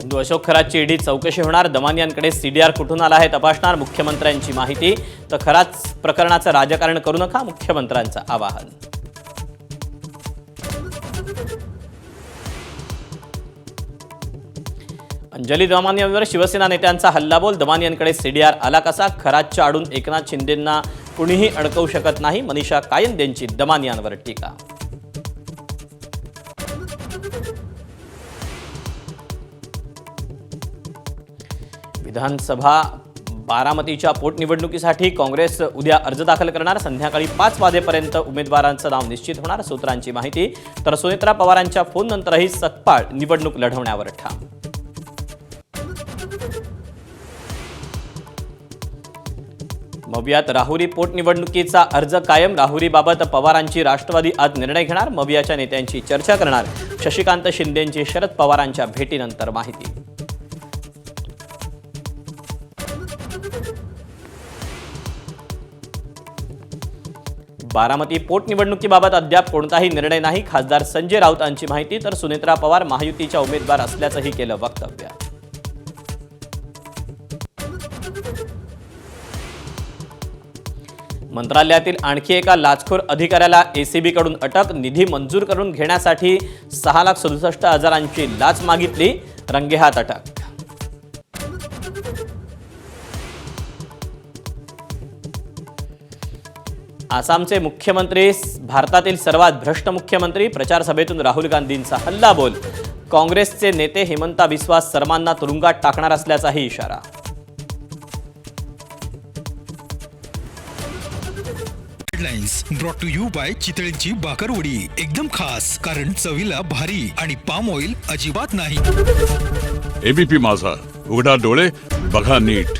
बंधू अशोक खरातची ईडी चौकशी होणार। दमानियांकडे सीडीआर कुठून आला आहे तपासणार मुख्यमंत्र्यांची माहिती। तर खरात प्रकरणाचं राजकारण करू नका, मुख्यमंत्र्यांचं आवाहन। अंजली दमानियांवर शिवसेना नेत्यांचा हल्लाबोल। दमानियांकडे सीडीआर आला कसा? खरातच्या आडून एकनाथ शिंदेंना कुणीही अडकवू शकत नाही, मनीषा कायंदेंची दमानियांवर टीका। विधानसभा बारामतीच्या पोटनिवडणुकीसाठी काँग्रेस उद्या अर्ज दाखल करणार। संध्याकाळी 5 वाजेपर्यंत उमेदवारांचं नाव निश्चित होणार, सूत्रांची माहिती। तर सुनेत्रा पवारांच्या फोननंतरही सकपाळ निवडणूक लढवण्यावर ठाम। मवियात राहुरी पोटनिवडणुकीचा अर्ज कायम। राहुरीबाबत पवारांची राष्ट्रवादी आज निर्णय घेणार। मवियाच्या नेत्यांची चर्चा करणार। शशिकांत शिंदेंची शरद पवारांच्या भेटीनंतर माहिती। बारामती पोटनिवडणुकीबाबत अद्याप कोणताही निर्णय नाही, खासदार संजय राऊतांची माहिती। तर सुनेत्रा पवार महायुतीच्या उमेदवार असल्याचंही केलं वक्तव्य। मंत्रालयातील आणखी एका लाचखोर अधिकाऱ्याला एसीबीकडून अटक। निधी मंजूर करून घेण्यासाठी 6,67,000ची लाच मागितली, रंगेहात अटक। आसामचे मुख्यमंत्री भारतातील सर्वात भ्रष्ट मुख्यमंत्री। प्रचार सभेतून राहुल गांधींचा हल्लाबोल। काँग्रेसचे नेते हेमंता बिस्वा सर्मांना तुरुंगात टाकणार असल्याचाही इशारा। Headlines brought to you by चितळेंची बाकरवडी, एकदम खास कारण चवीला भारी आणि पाम ऑइल अजिबात नाही। एबीपी माझा, उघडा डोळे बघा नीट।